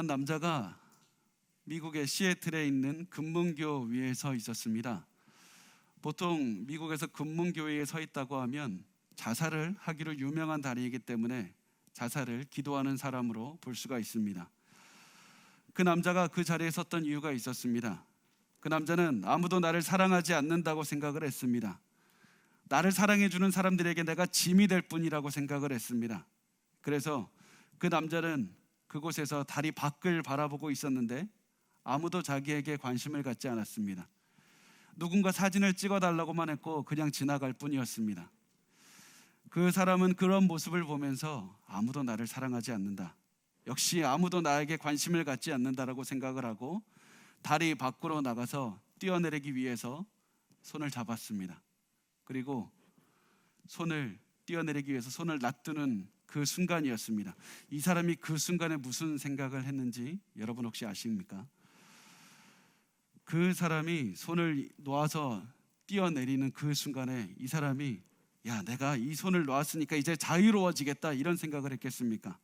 한 남자가 미국의 시애틀에 있는 금문교 위에 서 있었습니다. 보통 미국에서 금문교 위에 서 있다고 하면 자살을 하기로 유명한 다리이기 때문에 자살을 기도하는 사람으로 볼 수가 있습니다. 그 남자가 그 자리에 섰던 이유가 있었습니다. 그 남자는 아무도 나를 사랑하지 않는다고 생각을 했습니다. 나를 사랑해주는 사람들에게 내가 짐이 될 뿐이라고 생각을 했습니다. 그래서 그 남자는 그곳에서 다리 밖을 바라보고 있었는데 아무도 자기에게 관심을 갖지 않았습니다. 누군가 사진을 찍어달라고만 했고 그냥 지나갈 뿐이었습니다. 그 사람은 그런 모습을 보면서 아무도 나를 사랑하지 않는다, 역시 아무도 나에게 관심을 갖지 않는다라고 생각을 하고 다리 밖으로 나가서 뛰어내리기 위해서 손을 잡았습니다. 그리고 손을 뛰어내리기 위해서 손을 놔두는 그 순간이었습니다. 이 사람이 그 순간에 무슨 생각을 했는지 여러분 혹시 아십니까? 그 사람이 손을 놓아서 뛰어내리는 그 순간에 이 사람이 내가 이 손을 놓았으니까 이제 자유로워지겠다 이런 생각을 했겠습니까?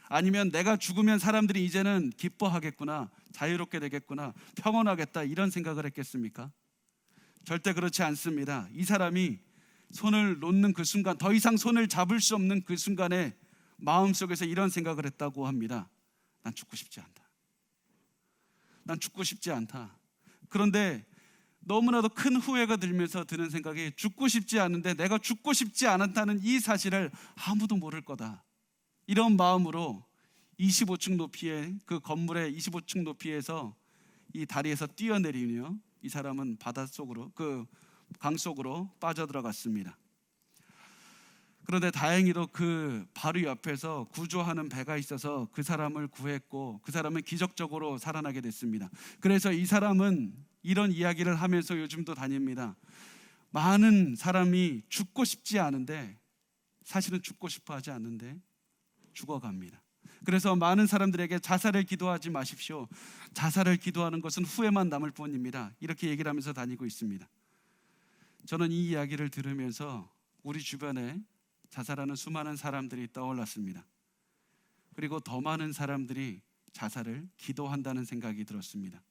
아니면 내가 죽으면 사람들이 이제는 기뻐하겠구나, 자유롭게 되겠구나, 평온하겠다 이런 생각을 했겠습니까? 절대 그렇지 않습니다. 이 사람이 손을 놓는 그 순간, 더 이상 손을 잡을 수 없는 그 순간에 마음속에서 이런 생각을 했다고 합니다. 난 죽고 싶지 않다. 난 죽고 싶지 않다. 그런데 너무나도 큰 후회가 들면서 드는 생각이, 죽고 싶지 않은데 내가 죽고 싶지 않았다는 이 사실을 아무도 모를 거다, 이런 마음으로 25층 높이의 그 건물의 25층 높이에서 이 다리에서 뛰어내리며 이 사람은 바닷속으로, 그 강속으로 빠져들어갔습니다. 그런데 다행히도 그 바로 옆에서 구조하는 배가 있어서 그 사람을 구했고 그 사람은 기적적으로 살아나게 됐습니다. 그래서 이 사람은 이런 이야기를 하면서 요즘도 다닙니다. 많은 사람이 죽고 싶지 않은데, 사실은 죽고 싶어 하지 않는데 죽어갑니다. 그래서 많은 사람들에게 자살을 기도하지 마십시오, 자살을 기도하는 것은 후회만 남을 뿐입니다, 이렇게 얘기를 하면서 다니고 있습니다. 저는 이 이야기를 들으면서 우리 주변에 자살하는 수많은 사람들이 떠올랐습니다. 그리고 더 많은 사람들이 자살을 기도한다는 생각이 들었습니다.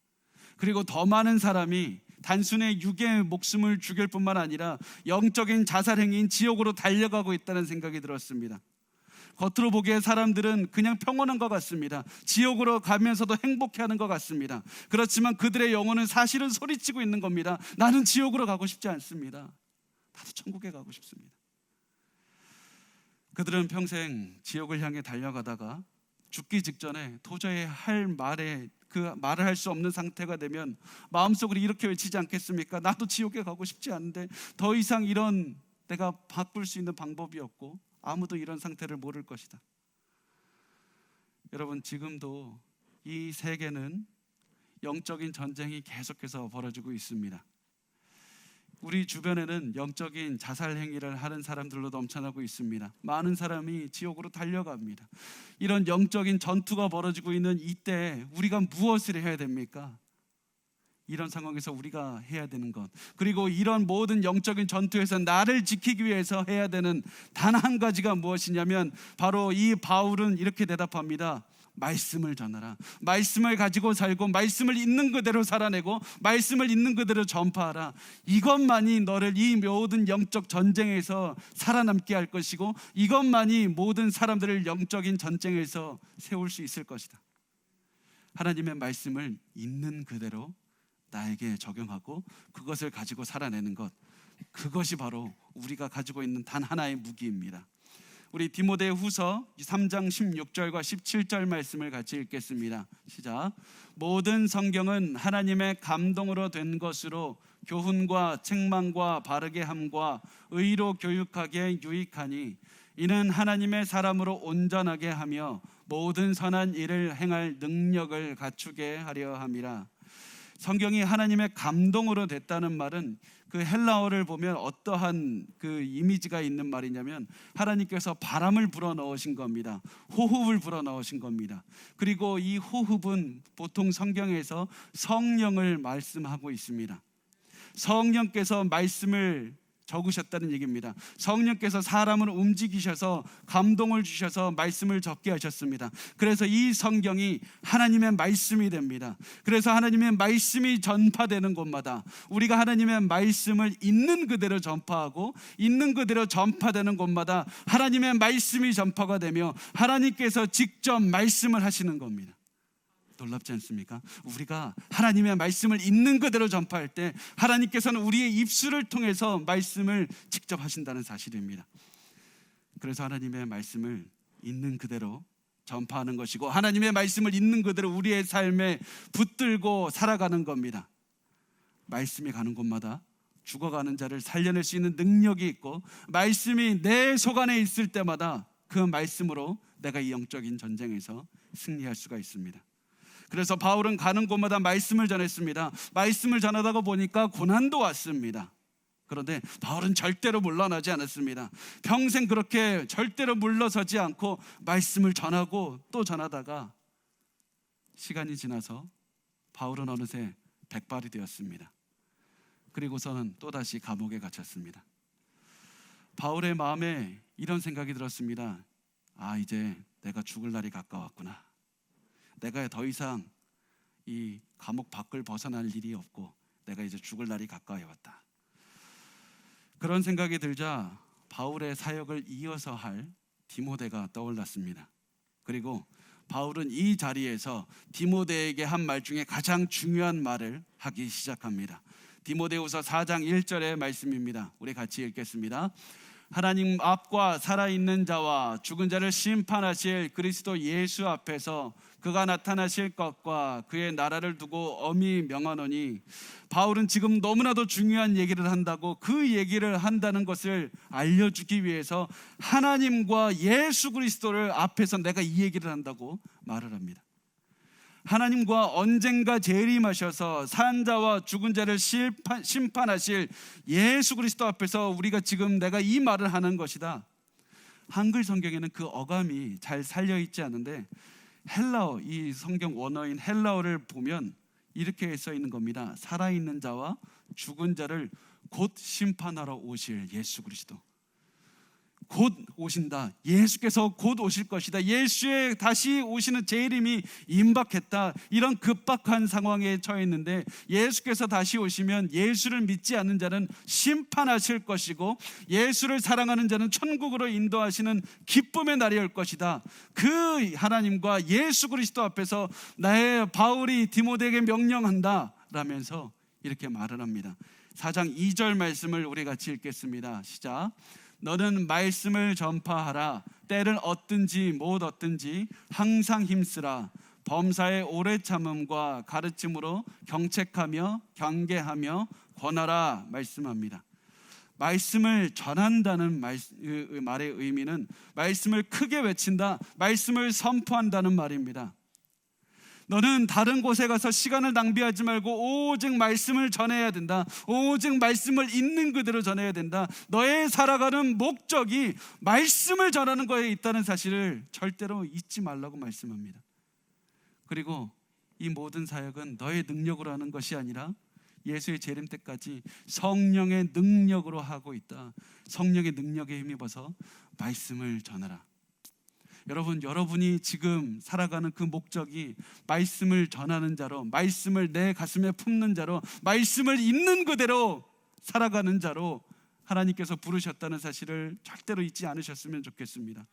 그리고 더 많은 사람이 단순히 육의 목숨을 죽일 뿐만 아니라 영적인 자살 행위인 지옥으로 달려가고 있다는 생각이 들었습니다. 겉으로 보기에 사람들은 그냥 평온한 것 같습니다. 지옥으로 가면서도 행복해하는 것 같습니다. 그렇지만 그들의 영혼은 사실은 소리치고 있는 겁니다. 나는 지옥으로 가고 싶지 않습니다. 나도 천국에 가고 싶습니다. 그들은 평생 지옥을 향해 달려가다가 죽기 직전에 도저히 그 말을 할 수 없는 상태가 되면 마음속으로 이렇게 외치지 않겠습니까? 나도 지옥에 가고 싶지 않은데 더 이상 이런 내가 바꿀 수 있는 방법이 없고 아무도 이런 상태를 모를 것이다. 여러분, 지금도 이 세계는 영적인 전쟁이 계속해서 벌어지고 있습니다. 우리 주변에는 영적인 자살 행위를 하는 사람들로 넘쳐나고 있습니다. 많은 사람이 지옥으로 달려갑니다. 이런 영적인 전투가 벌어지고 있는 이때 우리가 무엇을 해야 됩니까? 이런 상황에서 우리가 해야 되는 것, 그리고 이런 모든 영적인 전투에서 나를 지키기 위해서 해야 되는 단 한 가지가 무엇이냐면 바로 이 바울은 이렇게 대답합니다. 말씀을 전하라. 말씀을 가지고 살고 말씀을 있는 그대로 살아내고 말씀을 있는 그대로 전파하라. 이것만이 너를 이 모든 영적 전쟁에서 살아남게 할 것이고 이것만이 모든 사람들을 영적인 전쟁에서 세울 수 있을 것이다. 하나님의 말씀을 있는 그대로 나에게 적용하고 그것을 가지고 살아내는 것, 그것이 바로 우리가 가지고 있는 단 하나의 무기입니다. 우리 디모데 후서 3장 16절과 17절 말씀을 같이 읽겠습니다. 시작. 모든 성경은 하나님의 감동으로 된 것으로 교훈과 책망과 바르게 함과 의로 교육하기에 유익하니 이는 하나님의 사람으로 온전하게 하며 모든 선한 일을 행할 능력을 갖추게 하려 함이라. 성경이 하나님의 감동으로 됐다는 말은 그 헬라어를 보면 어떠한 그 이미지가 있는 말이냐면 하나님께서 바람을 불어 넣으신 겁니다. 호흡을 불어 넣으신 겁니다. 그리고 이 호흡은 보통 성경에서 성령을 말씀하고 있습니다. 성령께서 말씀을 적으셨다는 얘기입니다. 성령께서 사람을 움직이셔서 감동을 주셔서 말씀을 적게 하셨습니다. 그래서 이 성경이 하나님의 말씀이 됩니다. 그래서 하나님의 말씀이 전파되는 곳마다 우리가 하나님의 말씀을 있는 그대로 전파하고 있는 그대로 전파되는 곳마다 하나님의 말씀이 전파가 되며 하나님께서 직접 말씀을 하시는 겁니다. 놀랍지 않습니까? 우리가 하나님의 말씀을 있는 그대로 전파할 때 하나님께서는 우리의 입술을 통해서 말씀을 직접 하신다는 사실입니다. 그래서 하나님의 말씀을 있는 그대로 전파하는 것이고 하나님의 말씀을 있는 그대로 우리의 삶에 붙들고 살아가는 겁니다. 말씀이 가는 곳마다 죽어가는 자를 살려낼 수 있는 능력이 있고 말씀이 내 속 안에 있을 때마다 그 말씀으로 내가 이 영적인 전쟁에서 승리할 수가 있습니다. 그래서 바울은 가는 곳마다 말씀을 전했습니다. 말씀을 전하다가 보니까 고난도 왔습니다. 그런데 바울은 절대로 물러나지 않았습니다. 평생 그렇게 절대로 물러서지 않고 말씀을 전하고 또 전하다가 시간이 지나서 바울은 어느새 백발이 되었습니다. 그리고서는 또다시 감옥에 갇혔습니다. 바울의 마음에 이런 생각이 들었습니다. 이제 내가 죽을 날이 가까웠구나. 내가 더 이상 이 감옥 밖을 벗어날 일이 없고 내가 이제 죽을 날이 가까이 왔다. 그런 생각이 들자 바울의 사역을 이어서 할 디모데가 떠올랐습니다. 그리고 바울은 이 자리에서 디모데에게 한 말 중에 가장 중요한 말을 하기 시작합니다. 디모데후서 4장 1절의 말씀입니다. 우리 같이 읽겠습니다. 하나님 앞과 살아있는 자와 죽은 자를 심판하실 그리스도 예수 앞에서 그가 나타나실 것과 그의 나라를 두고 엄히 명하노니, 바울은 지금 너무나도 중요한 얘기를 한다고 그 얘기를 한다는 것을 알려주기 위해서 하나님과 예수 그리스도를 앞에서 내가 이 얘기를 한다고 말을 합니다. 하나님과 언젠가 재림하셔서 산 자와 죽은 자를 심판하실 예수 그리스도 앞에서 우리가 지금 내가 이 말을 하는 것이다. 한글 성경에는 그 어감이 잘 살려있지 않은데 헬라어, 이 성경 원어인 헬라어를 보면 이렇게 써 있는 겁니다. 살아있는 자와 죽은 자를 곧 심판하러 오실 예수 그리스도. 곧 오신다. 예수께서 곧 오실 것이다. 예수의 다시 오시는 재림이 임박했다. 이런 급박한 상황에 처했는데 예수께서 다시 오시면 예수를 믿지 않는 자는 심판하실 것이고 예수를 사랑하는 자는 천국으로 인도하시는 기쁨의 날이 올 것이다. 그 하나님과 예수 그리스도 앞에서 나의 바울이 디모데에게 명령한다 라면서 이렇게 말을 합니다. 4장 2절 말씀을 우리 같이 읽겠습니다. 시작. 너는 말씀을 전파하라. 때를 얻든지 못 얻든지 항상 힘쓰라. 범사의 오래 참음과 가르침으로 경책하며 경계하며 권하라 말씀합니다. 말씀을 전한다는 말의 의미는 말씀을 크게 외친다, 말씀을 선포한다는 말입니다. 너는 다른 곳에 가서 시간을 낭비하지 말고 오직 말씀을 전해야 된다. 오직 말씀을 있는 그대로 전해야 된다. 너의 살아가는 목적이 말씀을 전하는 거에 있다는 사실을 절대로 잊지 말라고 말씀합니다. 그리고 이 모든 사역은 너의 능력으로 하는 것이 아니라 예수의 재림 때까지 성령의 능력으로 하고 있다. 성령의 능력에 힘입어서 말씀을 전하라. 여러분, 여러분이 지금 살아가는 그 목적이 말씀을 전하는 자로, 말씀을 내 가슴에 품는 자로, 말씀을 있는 그대로 살아가는 자로 하나님께서 부르셨다는 사실을 절대로 잊지 않으셨으면 좋겠습니다.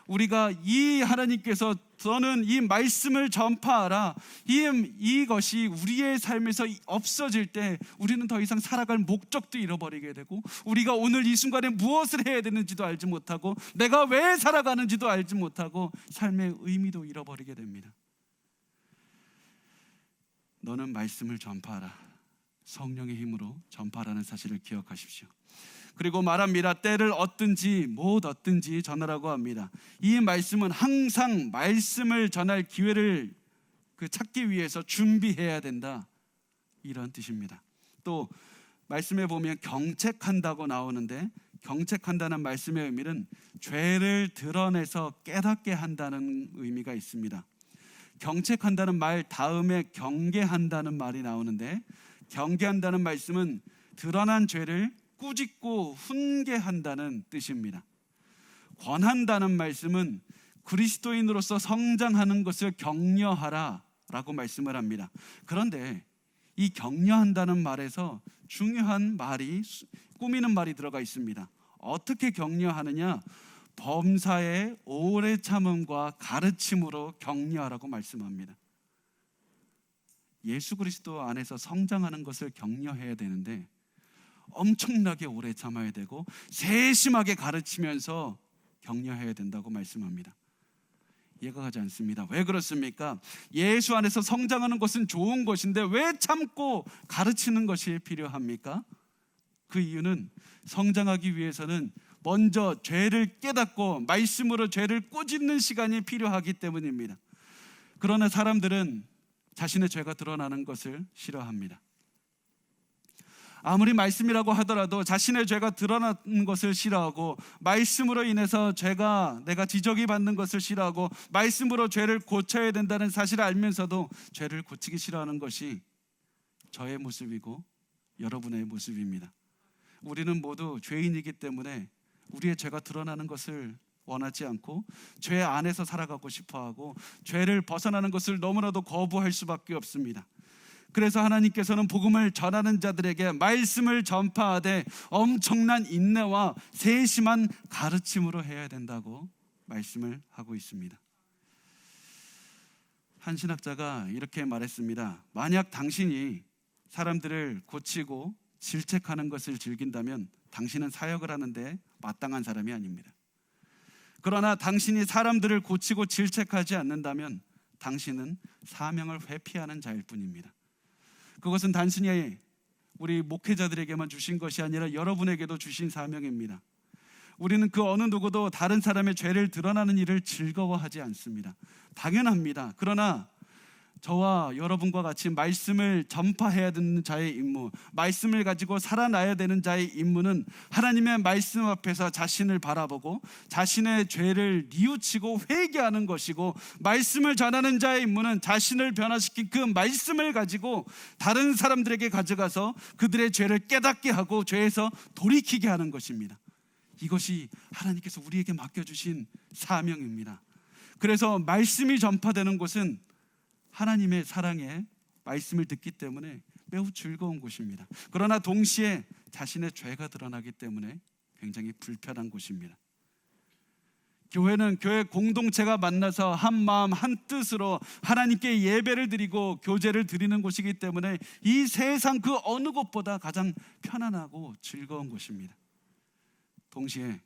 우리가 이 하나님께서 너는 이 말씀을 전파하라, 이것이 우리의 삶에서 없어질 때 우리는 더 이상 살아갈 목적도 잃어버리게 되고 우리가 오늘 이 순간에 무엇을 해야 되는지도 알지 못하고 내가 왜 살아가는지도 알지 못하고 삶의 의미도 잃어버리게 됩니다. 너는 말씀을 전파하라. 성령의 힘으로 전파하라는 사실을 기억하십시오. 그리고 말합니다. 때를 얻든지 못 얻든지 전하라고 합니다. 이 말씀은 항상 말씀을 전할 기회를 찾기 위해서 준비해야 된다, 이런 뜻입니다. 또 말씀에 보면 경책한다고 나오는데 경책한다는 말씀의 의미는 죄를 드러내서 깨닫게 한다는 의미가 있습니다. 경책한다는 말 다음에 경계한다는 말이 나오는데 경계한다는 말씀은 드러난 죄를 꾸짖고 훈계한다는 뜻입니다. 권한다는 말씀은 그리스도인으로서 성장하는 것을 격려하라 라고 말씀을 합니다. 그런데 이 격려한다는 말에서 중요한 말이, 꾸미는 말이 들어가 있습니다. 어떻게 격려하느냐? 범사의 오래 참음과 가르침으로 격려하라고 말씀합니다. 예수 그리스도 안에서 성장하는 것을 격려해야 되는데 엄청나게 오래 참아야 되고 세심하게 가르치면서 격려해야 된다고 말씀합니다. 이해가 가지 않습니다. 왜 그렇습니까? 예수 안에서 성장하는 것은 좋은 것인데 왜 참고 가르치는 것이 필요합니까? 그 이유는 성장하기 위해서는 먼저 죄를 깨닫고 말씀으로 죄를 꾸짖는 시간이 필요하기 때문입니다. 그러나 사람들은 자신의 죄가 드러나는 것을 싫어합니다. 아무리 말씀이라고 하더라도 자신의 죄가 드러나는 것을 싫어하고, 말씀으로 인해서 내가 지적이 받는 것을 싫어하고, 말씀으로 죄를 고쳐야 된다는 사실을 알면서도 죄를 고치기 싫어하는 것이 저의 모습이고 여러분의 모습입니다. 우리는 모두 죄인이기 때문에 우리의 죄가 드러나는 것을 원하지 않고 죄 안에서 살아가고 싶어하고 죄를 벗어나는 것을 너무나도 거부할 수밖에 없습니다. 그래서 하나님께서는 복음을 전하는 자들에게 말씀을 전파하되 엄청난 인내와 세심한 가르침으로 해야 된다고 말씀을 하고 있습니다. 한 신학자가 이렇게 말했습니다. 만약 당신이 사람들을 고치고 질책하는 것을 즐긴다면 당신은 사역을 하는데 마땅한 사람이 아닙니다. 그러나 당신이 사람들을 고치고 질책하지 않는다면 당신은 사명을 회피하는 자일 뿐입니다. 그것은 단순히 우리 목회자들에게만 주신 것이 아니라 여러분에게도 주신 사명입니다. 우리는 그 어느 누구도 다른 사람의 죄를 드러나는 일을 즐거워하지 않습니다. 당연합니다. 그러나 저와 여러분과 같이 말씀을 전파해야 되는 자의 임무, 말씀을 가지고 살아나야 되는 자의 임무는 하나님의 말씀 앞에서 자신을 바라보고 자신의 죄를 뉘우치고 회개하는 것이고, 말씀을 전하는 자의 임무는 자신을 변화시킨 그 말씀을 가지고 다른 사람들에게 가져가서 그들의 죄를 깨닫게 하고 죄에서 돌이키게 하는 것입니다. 이것이 하나님께서 우리에게 맡겨주신 사명입니다. 그래서 말씀이 전파되는 곳은 하나님의 사랑의 말씀을 듣기 때문에 매우 즐거운 곳입니다. 그러나 동시에 자신의 죄가 드러나기 때문에 굉장히 불편한 곳입니다. 교회는 교회 공동체가 만나서 한 마음 한 뜻으로 하나님께 예배를 드리고 교제를 드리는 곳이기 때문에 이 세상 그 어느 곳보다 가장 편안하고 즐거운 곳입니다. 동시에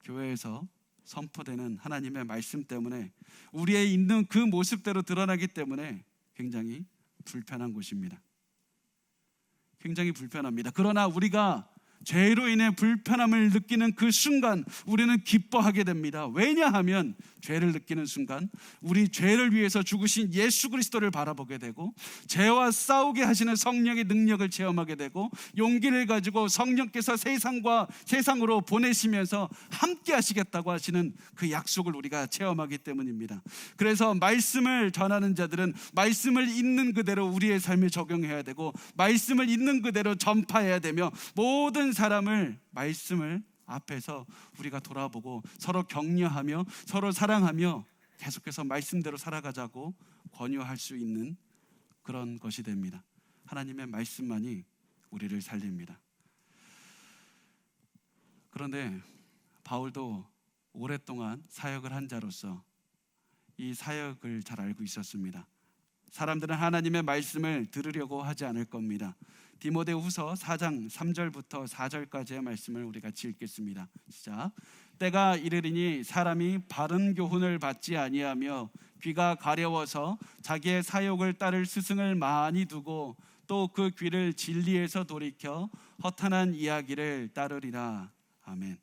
교회에서 선포되는 하나님의 말씀 때문에 우리의 있는 그 모습대로 드러나기 때문에 굉장히 불편한 곳입니다. 굉장히 불편합니다. 그러나 우리가 죄로 인해 불편함을 느끼는 그 순간 우리는 기뻐하게 됩니다. 왜냐하면 죄를 느끼는 순간 우리 죄를 위해서 죽으신 예수 그리스도를 바라보게 되고, 죄와 싸우게 하시는 성령의 능력을 체험하게 되고, 용기를 가지고 성령께서 세상으로 보내시면서 함께 하시겠다고 하시는 그 약속을 우리가 체험하기 때문입니다. 그래서 말씀을 전하는 자들은 말씀을 있는 그대로 우리의 삶에 적용해야 되고, 말씀을 있는 그대로 전파해야 되며, 모든 사람을 말씀을 앞에서 우리가 돌아보고 서로 격려하며 서로 사랑하며 계속해서 말씀대로 살아가자고 권유할 수 있는 그런 것이 됩니다. 하나님의 말씀만이 우리를 살립니다. 그런데 바울도 오랫동안 사역을 한 자로서 이 사역을 잘 알고 있었습니다. 사람들은 하나님의 말씀을 들으려고 하지 않을 겁니다. 디모데후서 4장 3절부터 4절까지의 말씀을 우리가 같이 읽겠습니다. 시작. 때가 이르리니 사람이 바른 교훈을 받지 아니하며 귀가 가려워서 자기의 사욕을 따를 스승을 많이 두고 또 그 귀를 진리에서 돌이켜 허탄한 이야기를 따르리라. 아멘.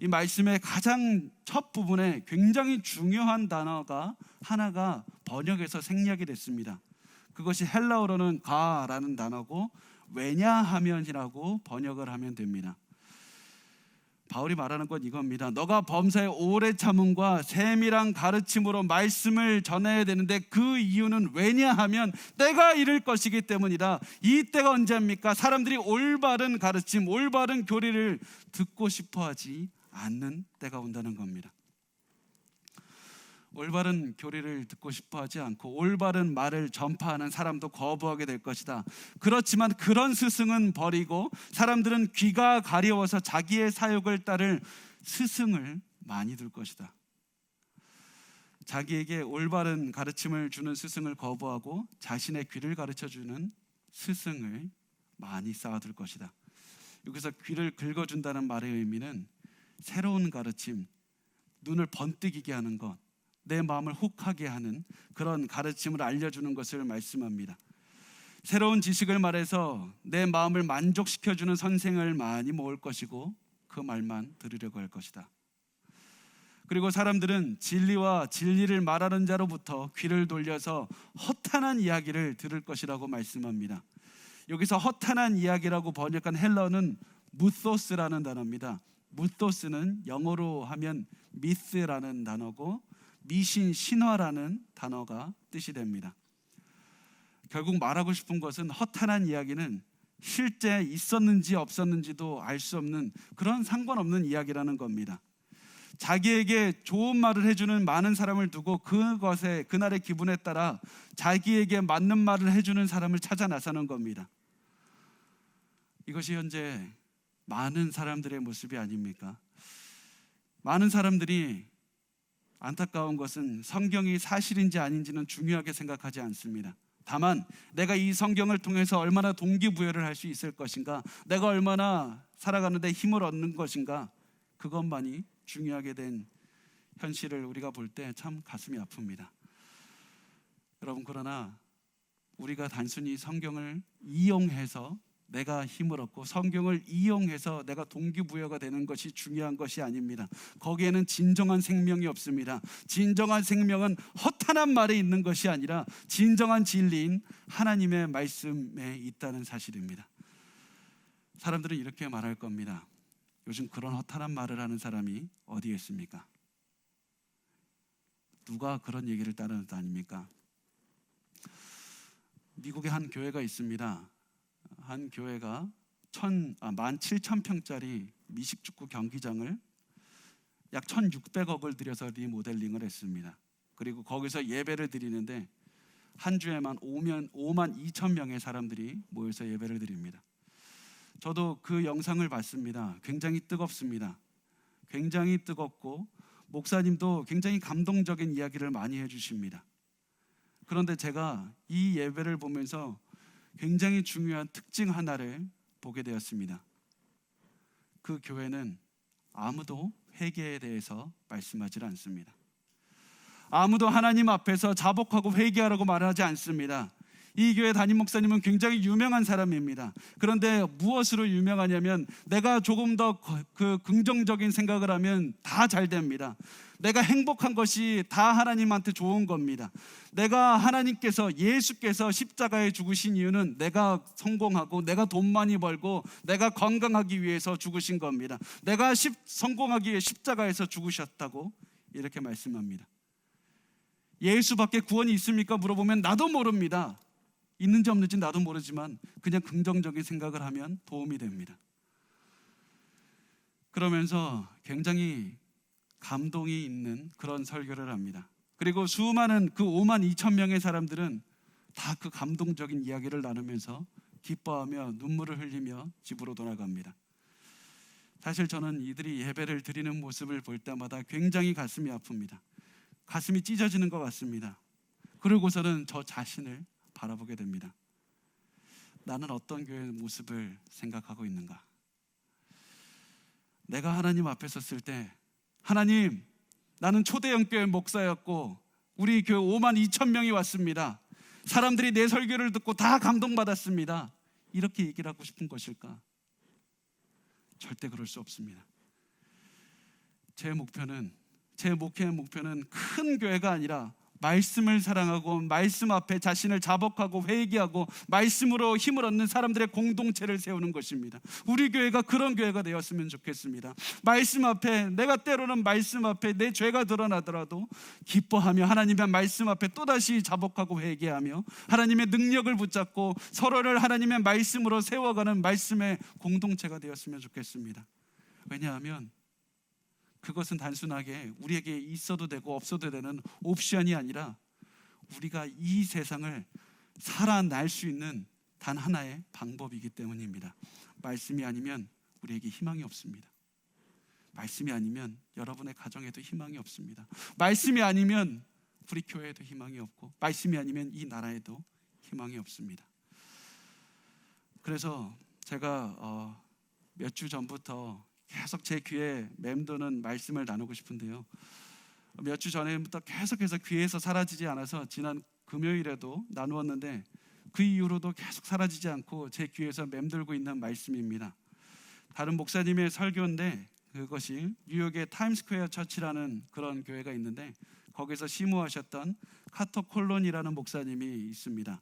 이 말씀의 가장 첫 부분에 굉장히 중요한 단어가 하나가 번역에서 생략이 됐습니다. 그것이 헬라어로는 가라는 단어고 왜냐하면이라고 번역을 하면 됩니다. 바울이 말하는 건 이겁니다. 너가 범사의 오래 참음과 세밀한 가르침으로 말씀을 전해야 되는데 그 이유는 왜냐하면 때가 이를 것이기 때문이라. 이 때가 언제입니까? 사람들이 올바른 가르침, 올바른 교리를 듣고 싶어하지 않는 때가 온다는 겁니다. 올바른 교리를 듣고 싶어하지 않고 올바른 말을 전파하는 사람도 거부하게 될 것이다. 그렇지만 그런 스승은 버리고 사람들은 귀가 가려워서 자기의 사욕을 따를 스승을 많이 둘 것이다. 자기에게 올바른 가르침을 주는 스승을 거부하고 자신의 귀를 가르쳐주는 스승을 많이 쌓아둘 것이다. 여기서 귀를 긁어준다는 말의 의미는 새로운 가르침, 눈을 번뜩이게 하는 것, 내 마음을 혹하게 하는 그런 가르침을 알려주는 것을 말씀합니다. 새로운 지식을 말해서 내 마음을 만족시켜주는 선생을 많이 모을 것이고 그 말만 들으려고 할 것이다. 그리고 사람들은 진리와 진리를 말하는 자로부터 귀를 돌려서 허탄한 이야기를 들을 것이라고 말씀합니다. 여기서 허탄한 이야기라고 번역한 헬라어는 무토스라는 단어입니다. 무토스는 영어로 하면 미스라는 단어고 미신, 신화라는 단어가 뜻이 됩니다. 결국 말하고 싶은 것은 허탄한 이야기는 실제 있었는지 없었는지도 알 수 없는 그런 상관없는 이야기라는 겁니다. 자기에게 좋은 말을 해주는 많은 사람을 두고 그것에 그날의 기분에 따라 자기에게 맞는 말을 해주는 사람을 찾아 나서는 겁니다. 이것이 현재 많은 사람들의 모습이 아닙니까? 많은 사람들이 안타까운 것은 성경이 사실인지 아닌지는 중요하게 생각하지 않습니다. 다만 내가 이 성경을 통해서 얼마나 동기부여를 할 수 있을 것인가, 내가 얼마나 살아가는 데 힘을 얻는 것인가, 그것만이 중요하게 된 현실을 우리가 볼 때 참 가슴이 아픕니다. 여러분, 그러나 우리가 단순히 성경을 이용해서 내가 힘을 얻고 성경을 이용해서 내가 동기부여가 되는 것이 중요한 것이 아닙니다. 거기에는 진정한 생명이 없습니다. 진정한 생명은 허탄한 말에 있는 것이 아니라 진정한 진리인 하나님의 말씀에 있다는 사실입니다. 사람들은 이렇게 말할 겁니다. 요즘 그런 허탄한 말을 하는 사람이 어디에 있습니까? 누가 그런 얘기를 따르다닙니까? 미국에 한 교회가 있습니다. 한 교회가 17,000평짜리 미식축구 경기장을 약 1,600억을 들여서 리모델링을 했습니다. 그리고 거기서 예배를 드리는데 한 주에만 5만 2천 명의 사람들이 모여서 예배를 드립니다. 저도 그 영상을 봤습니다. 굉장히 뜨겁습니다. 굉장히 뜨겁고 목사님도 굉장히 감동적인 이야기를 많이 해주십니다. 그런데 제가 이 예배를 보면서 굉장히 중요한 특징 하나를 보게 되었습니다. 그 교회는 아무도 회개에 대해서 말씀하지 않습니다. 아무도 하나님 앞에서 자복하고 회개하라고 말하지 않습니다. 이 교회 담임 목사님은 굉장히 유명한 사람입니다. 그런데 무엇으로 유명하냐면 내가 조금 더 그 긍정적인 생각을 하면 다 잘 됩니다. 내가 행복한 것이 다 하나님한테 좋은 겁니다. 내가 하나님께서 예수께서 십자가에 죽으신 이유는 내가 성공하고 내가 돈 많이 벌고 내가 건강하기 위해서 죽으신 겁니다. 내가 성공하기 위해 십자가에서 죽으셨다고 이렇게 말씀합니다. 예수밖에 구원이 있습니까? 물어보면 나도 모릅니다. 있는지 없는지 나도 모르지만 그냥 긍정적인 생각을 하면 도움이 됩니다. 그러면서 굉장히 감동이 있는 그런 설교를 합니다. 그리고 수많은 그 5만 2천 명의 사람들은 다 그 감동적인 이야기를 나누면서 기뻐하며 눈물을 흘리며 집으로 돌아갑니다. 사실 저는 이들이 예배를 드리는 모습을 볼 때마다 굉장히 가슴이 아픕니다. 가슴이 찢어지는 것 같습니다. 그러고서는 저 자신을 바라보게 됩니다. 나는 어떤 교회의 모습을 생각하고 있는가? 내가 하나님 앞에 섰을 때 하나님, 나는 초대형 교회 목사였고 우리 교회 5만 2천 명이 왔습니다. 사람들이 내 설교를 듣고 다 감동받았습니다. 이렇게 얘기를 하고 싶은 것일까? 절대 그럴 수 없습니다. 제 목회의 목표는 큰 교회가 아니라 말씀을 사랑하고 말씀 앞에 자신을 자복하고 회개하고 말씀으로 힘을 얻는 사람들의 공동체를 세우는 것입니다. 우리 교회가 그런 교회가 되었으면 좋겠습니다. 말씀 앞에, 내가 때로는 말씀 앞에 내 죄가 드러나더라도 기뻐하며 하나님의 말씀 앞에 또다시 자복하고 회개하며 하나님의 능력을 붙잡고 서로를 하나님의 말씀으로 세워가는 말씀의 공동체가 되었으면 좋겠습니다. 왜냐하면 그것은 단순하게 우리에게 있어도 되고 없어도 되는 옵션이 아니라 우리가 이 세상을 살아날 수 있는 단 하나의 방법이기 때문입니다. 말씀이 아니면 우리에게 희망이 없습니다. 말씀이 아니면 여러분의 가정에도 희망이 없습니다. 말씀이 아니면 우리 교회에도 희망이 없고 말씀이 아니면 이 나라에도 희망이 없습니다. 그래서 제가 몇 주 전부터 계속 제 귀에 맴도는 말씀을 나누고 싶은데요, 몇 주 전부터 계속해서 귀에서 사라지지 않아서 지난 금요일에도 나누었는데 그 이후로도 계속 사라지지 않고 제 귀에서 맴돌고 있는 말씀입니다. 다른 목사님의 설교인데 그것이 뉴욕의 타임스퀘어 처치라는 그런 교회가 있는데 거기서 시무하셨던 카터 콜론이라는 목사님이 있습니다.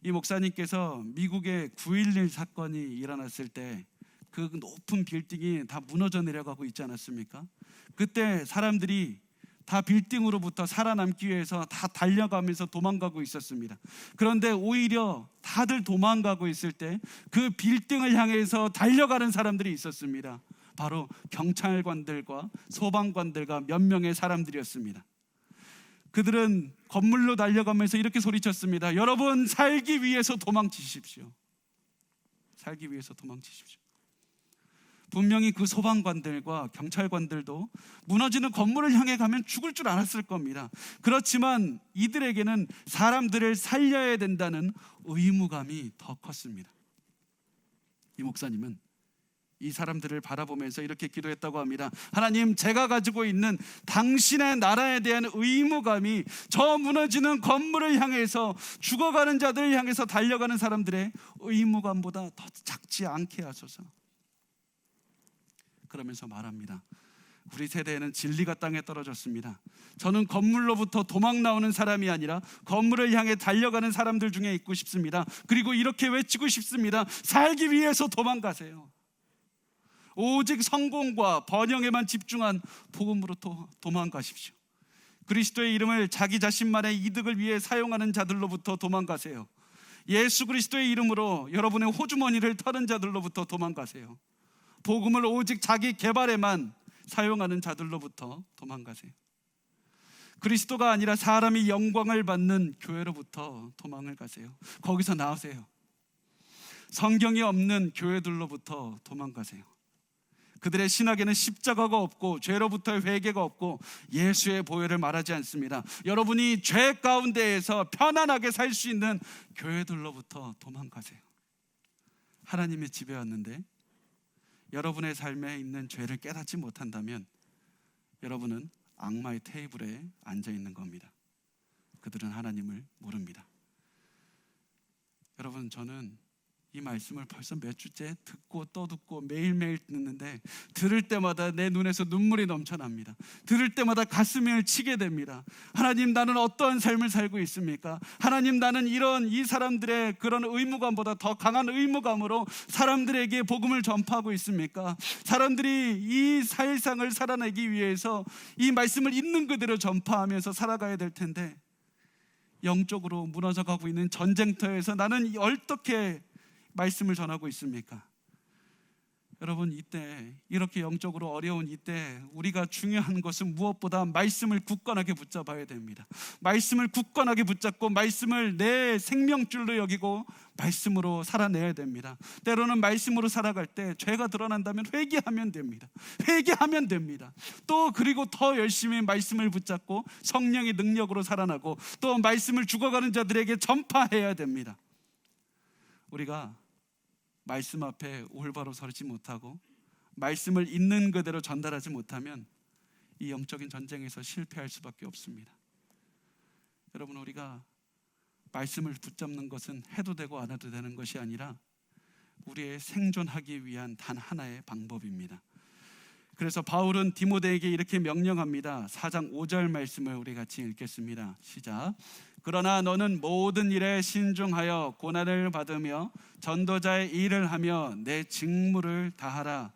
이 목사님께서 미국의 9.11 사건이 일어났을 때 그 높은 빌딩이 다 무너져 내려가고 있지 않았습니까? 그때 사람들이 다 빌딩으로부터 살아남기 위해서 다 달려가면서 도망가고 있었습니다. 그런데 오히려 다들 도망가고 있을 때 그 빌딩을 향해서 달려가는 사람들이 있었습니다. 바로 경찰관들과 소방관들과 몇 명의 사람들이었습니다. 그들은 건물로 달려가면서 이렇게 소리쳤습니다. 여러분, 살기 위해서 도망치십시오. 살기 위해서 도망치십시오. 분명히 그 소방관들과 경찰관들도 무너지는 건물을 향해 가면 죽을 줄 알았을 겁니다. 그렇지만 이들에게는 사람들을 살려야 된다는 의무감이 더 컸습니다. 이 목사님은 이 사람들을 바라보면서 이렇게 기도했다고 합니다. 하나님, 제가 가지고 있는 당신의 나라에 대한 의무감이 저 무너지는 건물을 향해서 죽어가는 자들을 향해서 달려가는 사람들의 의무감보다 더 작지 않게 하소서. 그러면서 말합니다. 우리 세대에는 진리가 땅에 떨어졌습니다. 저는 건물로부터 도망 나오는 사람이 아니라 건물을 향해 달려가는 사람들 중에 있고 싶습니다. 그리고 이렇게 외치고 싶습니다. 살기 위해서 도망가세요. 오직 성공과 번영에만 집중한 복음으로부터 도망가십시오. 그리스도의 이름을 자기 자신만의 이득을 위해 사용하는 자들로부터 도망가세요. 예수 그리스도의 이름으로 여러분의 호주머니를 털은 자들로부터 도망가세요. 복음을 오직 자기 개발에만 사용하는 자들로부터 도망가세요. 그리스도가 아니라 사람이 영광을 받는 교회로부터 도망을 가세요. 거기서 나오세요. 성경이 없는 교회들로부터 도망가세요. 그들의 신학에는 십자가가 없고 죄로부터의 회개가 없고 예수의 보혈을 말하지 않습니다. 여러분이 죄 가운데에서 편안하게 살 수 있는 교회들로부터 도망가세요. 하나님의 집에 왔는데 여러분의 삶에 있는 죄를 깨닫지 못한다면 여러분은 악마의 테이블에 앉아 있는 겁니다. 그들은 하나님을 모릅니다. 여러분, 저는 이 말씀을 벌써 몇 주째 듣고 또 듣고 매일매일 듣는데 들을 때마다 내 눈에서 눈물이 넘쳐납니다. 들을 때마다 가슴을 치게 됩니다. 하나님, 나는 어떠한 삶을 살고 있습니까? 하나님, 나는 이 사람들의 그런 의무감보다 더 강한 의무감으로 사람들에게 복음을 전파하고 있습니까? 사람들이 이 세상을 살아내기 위해서 이 말씀을 있는 그대로 전파하면서 살아가야 될 텐데 영적으로 무너져가고 있는 전쟁터에서 나는 어떻게 말씀을 전하고 있습니까? 여러분, 이때 이렇게 영적으로 어려운 이때 우리가 중요한 것은 무엇보다 말씀을 굳건하게 붙잡아야 됩니다. 말씀을 굳건하게 붙잡고 말씀을 내 생명줄로 여기고 말씀으로 살아내야 됩니다. 때로는 말씀으로 살아갈 때 죄가 드러난다면 회개하면 됩니다. 회개하면 됩니다. 또 그리고 더 열심히 말씀을 붙잡고 성령의 능력으로 살아나고 또 말씀을 죽어가는 자들에게 전파해야 됩니다. 우리가 말씀 앞에 올바로 서지 못하고 말씀을 있는 그대로 전달하지 못하면 이 영적인 전쟁에서 실패할 수밖에 없습니다. 여러분, 우리가 말씀을 붙잡는 것은 해도 되고 안 해도 되는 것이 아니라 우리의 생존하기 위한 단 하나의 방법입니다. 그래서 바울은 디모데에게 이렇게 명령합니다. 4장 5절 말씀을 우리 같이 읽겠습니다. 시작. 그러나 너는 모든 일에 신중하여 고난을 받으며 전도자의 일을 하며 내 직무를 다하라.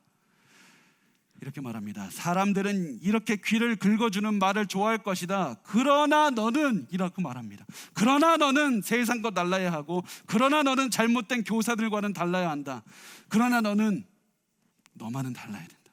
이렇게 말합니다. 사람들은 이렇게 귀를 긁어주는 말을 좋아할 것이다. 그러나 너는, 이렇게 말합니다. 그러나 너는 세상과 달라야 하고, 그러나 너는 잘못된 교사들과는 달라야 한다. 그러나 너만은 달라야 된다.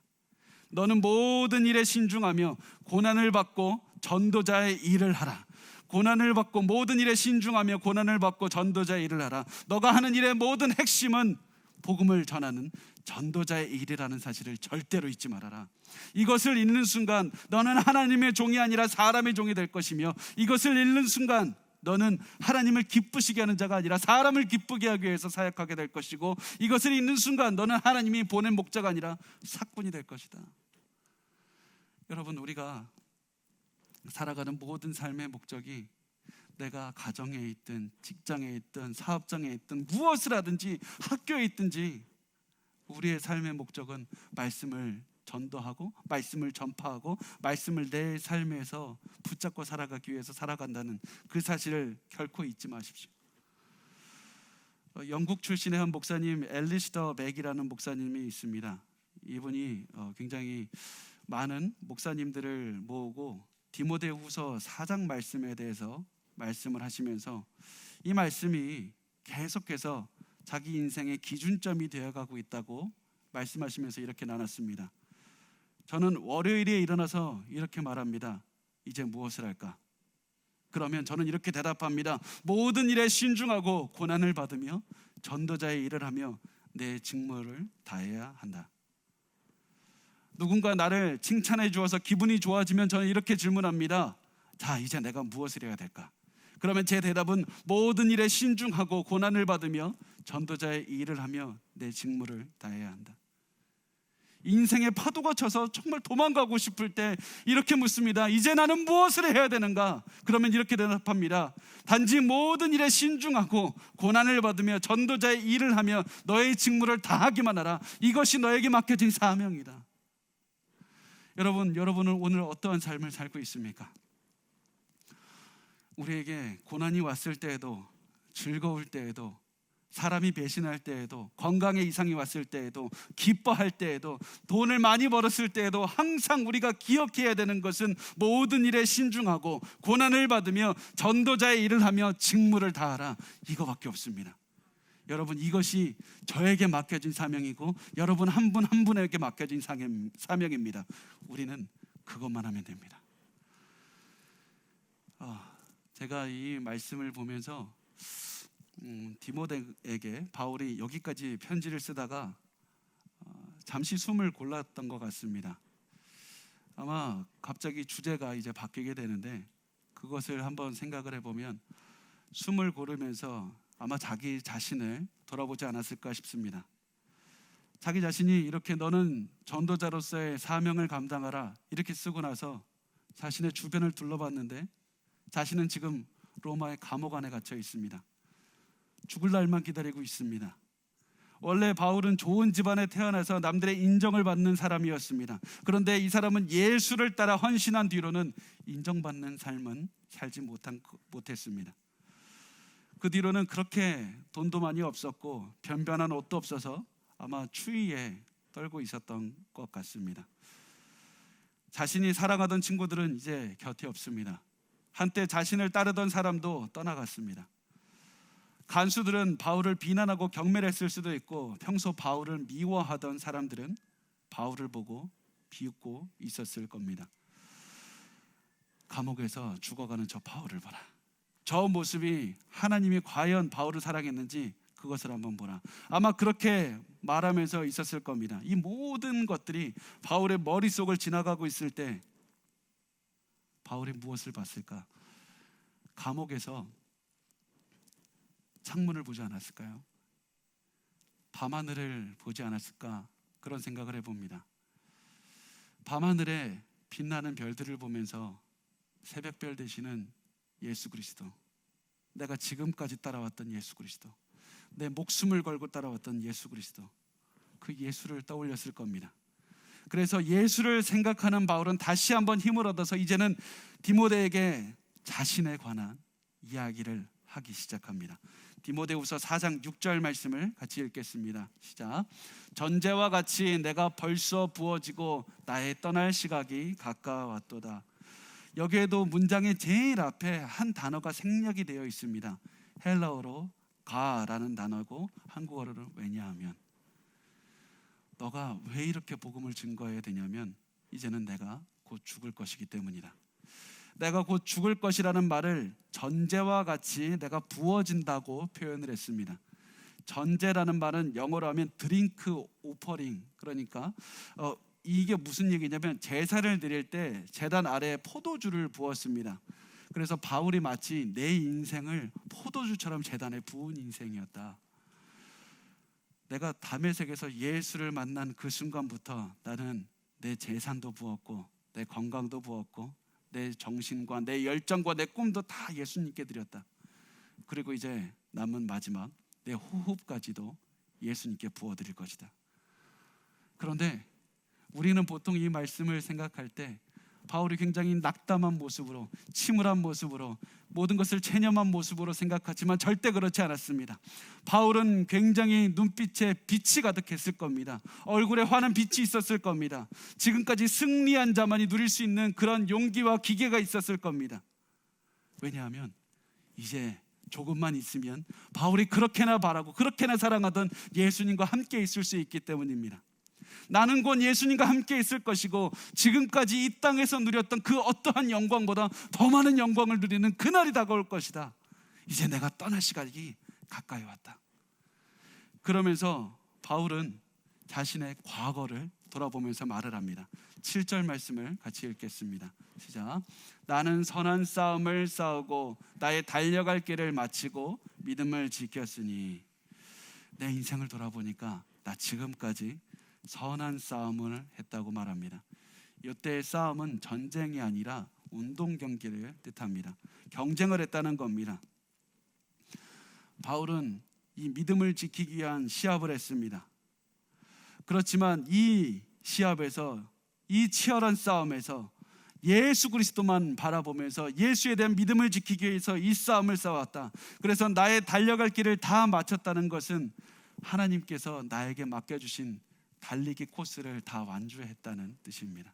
너는 모든 일에 신중하며 고난을 받고 전도자의 일을 하라. 고난을 받고 모든 일에 신중하며 고난을 받고 전도자의 일을 하라. 너가 하는 일의 모든 핵심은 복음을 전하는 전도자의 일이라는 사실을 절대로 잊지 말아라. 이것을 잃는 순간 너는 하나님의 종이 아니라 사람의 종이 될 것이며, 이것을 잃는 순간 너는 하나님을 기쁘시게 하는 자가 아니라 사람을 기쁘게 하기 위해서 사역하게 될 것이고, 이것을 잃는 순간 너는 하나님이 보낸 목자가 아니라 삭군이 될 것이다. 여러분, 우리가 살아가는 모든 삶의 목적이 내가 가정에 있든 직장에 있든 사업장에 있든 무엇을 하든지 학교에 있든지 우리의 삶의 목적은 말씀을 전도하고 말씀을 전파하고 말씀을 내 삶에서 붙잡고 살아가기 위해서 살아간다는 그 사실을 결코 잊지 마십시오. 영국 출신의 한 목사님, 엘리스터 맥이라는 목사님이 있습니다. 이분이 굉장히 많은 목사님들을 모으고 디모데후서 4장 말씀에 대해서 말씀을 하시면서 이 말씀이 계속해서 자기 인생의 기준점이 되어가고 있다고 말씀하시면서 이렇게 나눴습니다. 저는 월요일에 일어나서 이렇게 말합니다. 이제 무엇을 할까? 그러면 저는 이렇게 대답합니다. 모든 일에 신중하고 고난을 받으며 전도자의 일을 하며 내 직무를 다해야 한다. 누군가 나를 칭찬해 주어서 기분이 좋아지면 저는 이렇게 질문합니다. 자, 이제 내가 무엇을 해야 될까? 그러면 제 대답은 모든 일에 신중하고 고난을 받으며 전도자의 일을 하며 내 직무를 다해야 한다. 인생의 파도가 쳐서 정말 도망가고 싶을 때 이렇게 묻습니다. 이제 나는 무엇을 해야 되는가? 그러면 이렇게 대답합니다. 단지 모든 일에 신중하고 고난을 받으며 전도자의 일을 하며 너의 직무를 다하기만 하라. 이것이 너에게 맡겨진 사명이다. 여러분은 오늘 어떠한 삶을 살고 있습니까? 우리에게 고난이 왔을 때에도, 즐거울 때에도, 사람이 배신할 때에도, 건강에 이상이 왔을 때에도, 기뻐할 때에도, 돈을 많이 벌었을 때에도 항상 우리가 기억해야 되는 것은 모든 일에 신중하고 고난을 받으며 전도자의 일을 하며 직무를 다하라. 이거밖에 없습니다. 여러분, 이것이 저에게 맡겨진 사명이고 여러분 한 분 한 분에게 맡겨진 사명입니다. 우리는 그것만 하면 됩니다. 제가 이 말씀을 보면서 디모데에게 바울이 여기까지 편지를 쓰다가 잠시 숨을 골랐던 것 같습니다. 아마 갑자기 주제가 이제 바뀌게 되는데 그것을 한번 생각을 해보면 숨을 고르면서 아마 자기 자신을 돌아보지 않았을까 싶습니다. 자기 자신이 이렇게 너는 전도자로서의 사명을 감당하라 이렇게 쓰고 나서 자신의 주변을 둘러봤는데 자신은 지금 로마의 감옥 안에 갇혀 있습니다. 죽을 날만 기다리고 있습니다. 원래 바울은 좋은 집안에 태어나서 남들의 인정을 받는 사람이었습니다. 그런데 이 사람은 예수를 따라 헌신한 뒤로는 인정받는 삶은 살지 못했습니다. 그 뒤로는 그렇게 돈도 많이 없었고 변변한 옷도 없어서 아마 추위에 떨고 있었던 것 같습니다. 자신이 사랑하던 친구들은 이제 곁에 없습니다. 한때 자신을 따르던 사람도 떠나갔습니다. 간수들은 바울을 비난하고 경멸했을 수도 있고 평소 바울을 미워하던 사람들은 바울을 보고 비웃고 있었을 겁니다. 감옥에서 죽어가는 저 바울을 보라. 저 모습이 하나님이 과연 바울을 사랑했는지 그것을 한번 보라. 아마 그렇게 말하면서 있었을 겁니다. 이 모든 것들이 바울의 머릿속을 지나가고 있을 때 바울이 무엇을 봤을까? 감옥에서 창문을 보지 않았을까요? 밤하늘을 보지 않았을까? 그런 생각을 해봅니다. 밤하늘에 빛나는 별들을 보면서 새벽별 되시는 예수 그리스도, 내가 지금까지 따라왔던 예수 그리스도, 내 목숨을 걸고 따라왔던 예수 그리스도, 그 예수를 떠올렸을 겁니다. 그래서 예수를 생각하는 바울은 다시 한번 힘을 얻어서 이제는 디모데에게 자신에 관한 이야기를 하기 시작합니다. 디모데후서 4장 6절 말씀을 같이 읽겠습니다. 시작. 전제와 같이 내가 벌써 부어지고 나의 떠날 시각이 가까웠도다. 여기에도 문장의 제일 앞에 한 단어가 생략이 되어 있습니다. 헬라어로 가라는 단어고 한국어로는 왜냐하면. 너가 왜 이렇게 복음을 증거해야 되냐면 이제는 내가 곧 죽을 것이기 때문이다. 내가 곧 죽을 것이라는 말을 전제와 같이 내가 부어진다고 표현을 했습니다. 전제라는 말은 영어로 하면 드링크 오퍼링, 그러니까 이게 무슨 얘기냐면 제사를 드릴 때 제단 아래에 포도주를 부었습니다. 그래서 바울이 마치 내 인생을 포도주처럼 제단에 부은 인생이었다. 내가 다메섹에서 예수를 만난 그 순간부터 나는 내 재산도 부었고 내 건강도 부었고 내 정신과 내 열정과 내 꿈도 다 예수님께 드렸다. 그리고 이제 남은 마지막 내 호흡까지도 예수님께 부어드릴 것이다. 그런데 우리는 보통 이 말씀을 생각할 때 바울이 굉장히 낙담한 모습으로, 침울한 모습으로, 모든 것을 체념한 모습으로 생각하지만 절대 그렇지 않았습니다. 바울은 굉장히 눈빛에 빛이 가득했을 겁니다. 얼굴에 환한 빛이 있었을 겁니다. 지금까지 승리한 자만이 누릴 수 있는 그런 용기와 기계가 있었을 겁니다. 왜냐하면 이제 조금만 있으면 바울이 그렇게나 바라고 그렇게나 사랑하던 예수님과 함께 있을 수 있기 때문입니다. 나는 곧 예수님과 함께 있을 것이고 지금까지 이 땅에서 누렸던 그 어떠한 영광보다 더 많은 영광을 누리는 그날이 다가올 것이다. 이제 내가 떠날 시간이 가까이 왔다. 그러면서 바울은 자신의 과거를 돌아보면서 말을 합니다. 7절 말씀을 같이 읽겠습니다. 시작. 나는 선한 싸움을 싸우고 나의 달려갈 길을 마치고 믿음을 지켰으니. 내 인생을 돌아보니까 나 지금까지 선한 싸움을 했다고 말합니다. 이때의 싸움은 전쟁이 아니라 운동 경기를 뜻합니다. 경쟁을 했다는 겁니다. 바울은 이 믿음을 지키기 위한 시합을 했습니다. 그렇지만 이 시합에서, 이 치열한 싸움에서 예수 그리스도만 바라보면서 예수에 대한 믿음을 지키기 위해서 이 싸움을 싸웠다. 그래서 나의 달려갈 길을 다 마쳤다는 것은 하나님께서 나에게 맡겨주신 달리기 코스를 다 완주했다는 뜻입니다.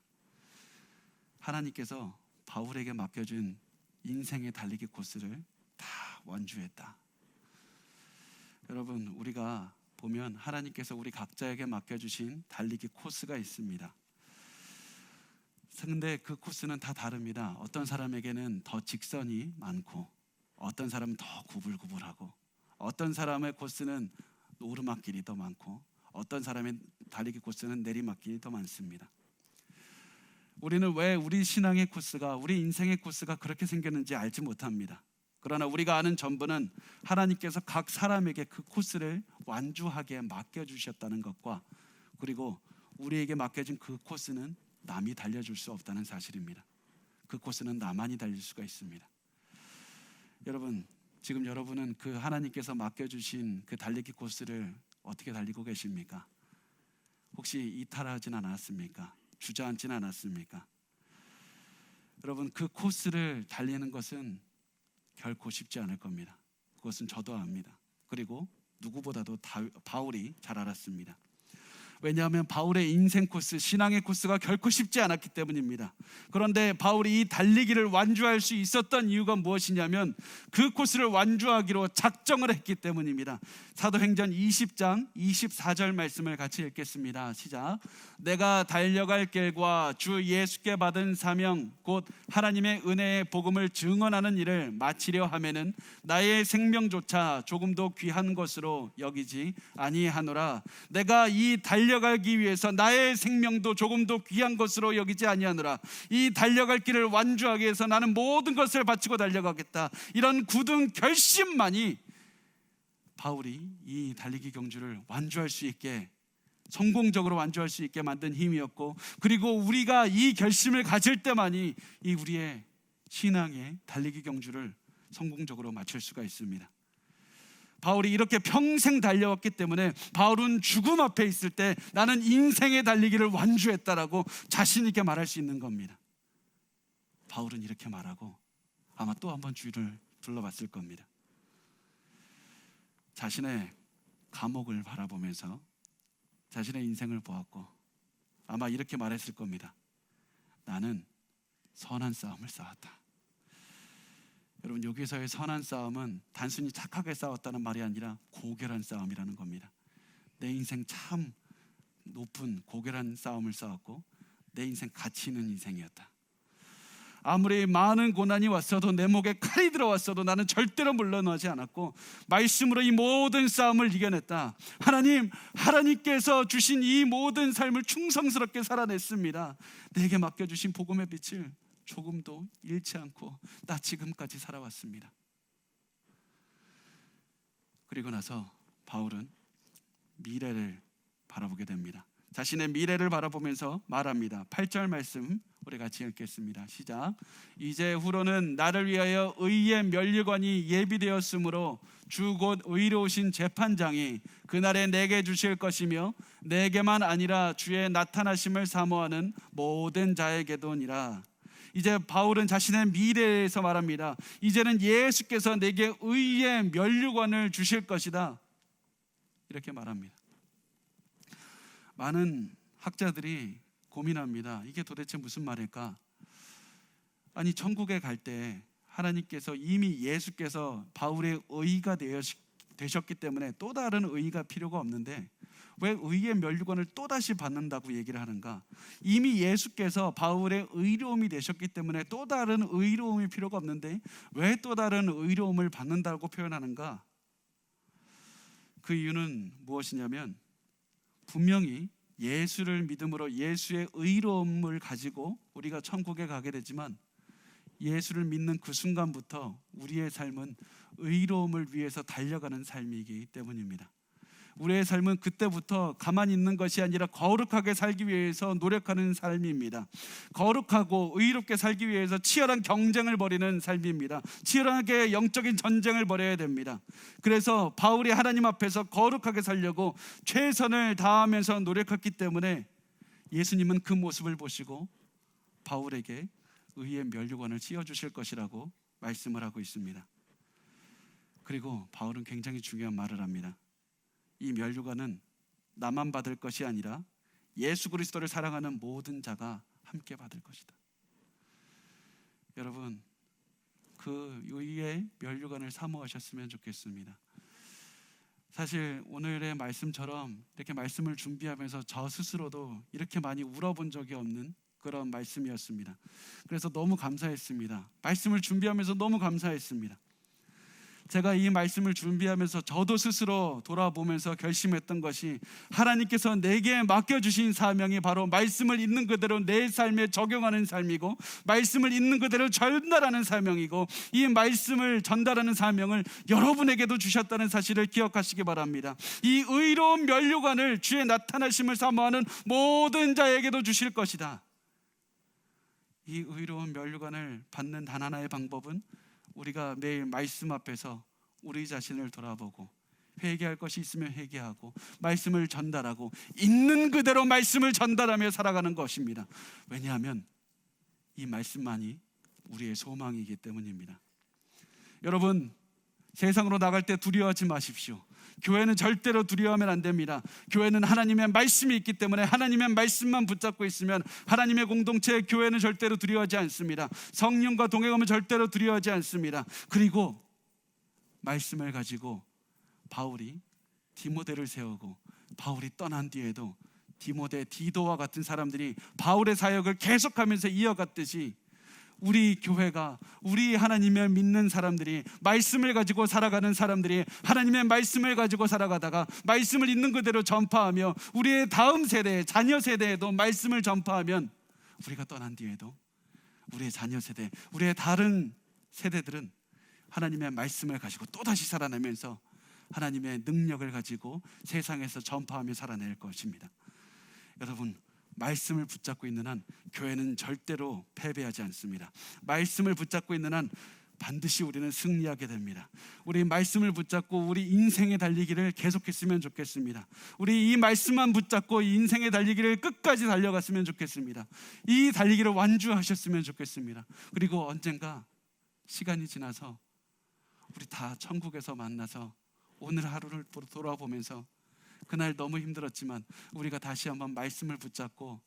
하나님께서 바울에게 맡겨준 인생의 달리기 코스를 다 완주했다. 여러분, 우리가 보면 하나님께서 우리 각자에게 맡겨주신 달리기 코스가 있습니다. 근데 그 코스는 다 다릅니다. 어떤 사람에게는 더 직선이 많고 어떤 사람은 더 구불구불하고 어떤 사람의 코스는 오르막길이 더 많고 어떤 사람의 달리기 코스는 내리막길이 더 많습니다. 우리는 왜 우리 신앙의 코스가, 우리 인생의 코스가 그렇게 생겼는지 알지 못합니다. 그러나 우리가 아는 전부는 하나님께서 각 사람에게 그 코스를 완주하게 맡겨주셨다는 것과 그리고 우리에게 맡겨진 그 코스는 남이 달려줄 수 없다는 사실입니다. 그 코스는 나만이 달릴 수가 있습니다. 여러분, 지금 여러분은 그 하나님께서 맡겨주신 그 달리기 코스를 어떻게 달리고 계십니까? 혹시 이탈하진 않았습니까? 주저앉진 않았습니까? 여러분, 그 코스를 달리는 것은 결코 쉽지 않을 겁니다. 그것은 저도 압니다. 그리고 누구보다도 바울이 잘 알았습니다. 왜냐하면 바울의 인생 코스, 신앙의 코스가 결코 쉽지 않았기 때문입니다. 그런데 바울이 이 달리기를 완주할 수 있었던 이유가 무엇이냐면 그 코스를 완주하기로 작정을 했기 때문입니다. 사도행전 20장 24절 말씀을 같이 읽겠습니다. 시작. 내가 달려갈 길과 주 예수께 받은 사명 곧 하나님의 은혜의 복음을 증언하는 일을 마치려 하면은 나의 생명조차 조금도 귀한 것으로 여기지 아니하노라. 내가 이 달려가기 위해서 나의 생명도 조금도 귀한 것으로 여기지 아니하노라. 이 달려갈 길을 완주하기 위해서 나는 모든 것을 바치고 달려가겠다. 이런 굳은 결심만이 바울이 이 달리기 경주를 완주할 수 있게, 성공적으로 완주할 수 있게 만든 힘이었고, 그리고 우리가 이 결심을 가질 때만이 이 우리의 신앙의 달리기 경주를 성공적으로 마칠 수가 있습니다. 바울이 이렇게 평생 달려왔기 때문에 바울은 죽음 앞에 있을 때 나는 인생의 달리기를 완주했다라고 자신 있게 말할 수 있는 겁니다. 바울은 이렇게 말하고 아마 또 한 번 주위를 둘러봤을 겁니다. 자신의 감옥을 바라보면서 자신의 인생을 보았고 아마 이렇게 말했을 겁니다. 나는 선한 싸움을 싸웠다. 여러분, 여기서의 선한 싸움은 단순히 착하게 싸웠다는 말이 아니라 고결한 싸움이라는 겁니다. 내 인생 참 높은 고결한 싸움을 싸웠고 내 인생 가치 있는 인생이었다. 아무리 많은 고난이 왔어도 내 목에 칼이 들어왔어도 나는 절대로 물러나지 않았고 말씀으로 이 모든 싸움을 이겨냈다. 하나님께서 주신 이 모든 삶을 충성스럽게 살아냈습니다. 내게 맡겨주신 복음의 빛을 조금도 잃지 않고 나 지금까지 살아왔습니다. 그리고 나서 바울은 미래를 바라보게 됩니다. 자신의 미래를 바라보면서 말합니다. 8절 말씀 우리 같이 읽겠습니다. 시작. 이제 후로는 나를 위하여 의의 면류관이 예비되었으므로 주 곧 의로우신 재판장이 그날에 내게 주실 것이며 내게만 아니라 주의 나타나심을 사모하는 모든 자에게도니라. 이제 바울은 자신의 미래에서 말합니다. 이제는 예수께서 내게 의의 면류관을 주실 것이다. 이렇게 말합니다. 많은 학자들이 고민합니다. 이게 도대체 무슨 말일까? 아니, 천국에 갈 때 하나님께서 이미 예수께서 바울의 의가 되셨기 때문에 또 다른 의가 필요가 없는데 왜 의의 면류관을 또다시 받는다고 얘기를 하는가? 이미 예수께서 바울의 의로움이 되셨기 때문에 또 다른 의로움이 필요가 없는데 왜 또 다른 의로움을 받는다고 표현하는가? 그 이유는 무엇이냐면 분명히 예수를 믿음으로 예수의 의로움을 가지고 우리가 천국에 가게 되지만 예수를 믿는 그 순간부터 우리의 삶은 의로움을 위해서 달려가는 삶이기 때문입니다. 우리의 삶은 그때부터 가만히 있는 것이 아니라 거룩하게 살기 위해서 노력하는 삶입니다. 거룩하고 의롭게 살기 위해서 치열한 경쟁을 벌이는 삶입니다. 치열하게 영적인 전쟁을 벌여야 됩니다. 그래서 바울이 하나님 앞에서 거룩하게 살려고 최선을 다하면서 노력했기 때문에 예수님은 그 모습을 보시고 바울에게 의의 면류관을 씌워주실 것이라고 말씀을 하고 있습니다. 그리고 바울은 굉장히 중요한 말을 합니다. 이 면류관은 나만 받을 것이 아니라 예수 그리스도를 사랑하는 모든 자가 함께 받을 것이다. 여러분, 그 의의 면류관을 사모하셨으면 좋겠습니다. 사실 오늘의 말씀처럼 이렇게 말씀을 준비하면서 저 스스로도 이렇게 많이 울어본 적이 없는 그런 말씀이었습니다. 그래서 너무 감사했습니다. 말씀을 준비하면서 너무 감사했습니다. 제가 이 말씀을 준비하면서 저도 스스로 돌아보면서 결심했던 것이 하나님께서 내게 맡겨주신 사명이 바로 말씀을 있는 그대로 내 삶에 적용하는 삶이고 말씀을 있는 그대로 전달하는 사명이고 이 말씀을 전달하는 사명을 여러분에게도 주셨다는 사실을 기억하시기 바랍니다. 이 의로운 면류관을 주의 나타나심을 사모하는 모든 자에게도 주실 것이다. 이 의로운 면류관을 받는 단 하나의 방법은 우리가 매일 말씀 앞에서 우리 자신을 돌아보고 회개할 것이 있으면 회개하고 말씀을 전달하고 있는 그대로 말씀을 전달하며 살아가는 것입니다. 왜냐하면 이 말씀만이 우리의 소망이기 때문입니다. 여러분, 세상으로 나갈 때 두려워하지 마십시오. 교회는 절대로 두려워하면 안 됩니다. 교회는 하나님의 말씀이 있기 때문에 하나님의 말씀만 붙잡고 있으면 하나님의 공동체 교회는 절대로 두려워하지 않습니다. 성령과 동행하면 절대로 두려워하지 않습니다. 그리고 말씀을 가지고 바울이 디모데를 세우고 바울이 떠난 뒤에도 디모데, 디도와 같은 사람들이 바울의 사역을 계속하면서 이어갔듯이 우리 교회가 우리 하나님을 믿는 사람들이 말씀을 가지고 살아가는 사람들이 하나님의 말씀을 가지고 살아가다가 말씀을 있는 그대로 전파하며 우리의 다음 세대, 자녀 세대에도 말씀을 전파하면 우리가 떠난 뒤에도 우리의 자녀 세대, 우리의 다른 세대들은 하나님의 말씀을 가지고 또다시 살아내면서 하나님의 능력을 가지고 세상에서 전파하며 살아낼 것입니다. 여러분, 말씀을 붙잡고 있는 한 교회는 절대로 패배하지 않습니다. 말씀을 붙잡고 있는 한 반드시 우리는 승리하게 됩니다. 우리 말씀을 붙잡고 우리 인생의 달리기를 계속했으면 좋겠습니다. 우리 이 말씀만 붙잡고 이 인생의 달리기를 끝까지 달려갔으면 좋겠습니다. 이 달리기를 완주하셨으면 좋겠습니다. 그리고 언젠가 시간이 지나서 우리 다 천국에서 만나서 오늘 하루를 돌아보면서 그날 너무 힘들었지만 우리가 다시 한번 말씀을 붙잡고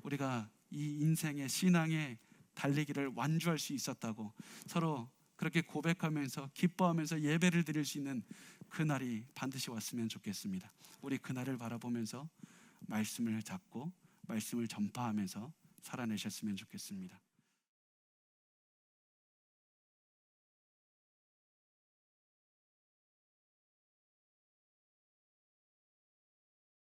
우리가 이 인생의 신앙의 달리기를 완주할 수 있었다고 서로 그렇게 고백하면서 기뻐하면서 예배를 드릴 수 있는 그날이 반드시 왔으면 좋겠습니다. 우리 그날을 바라보면서 말씀을 잡고 말씀을 전파하면서 살아내셨으면 좋겠습니다.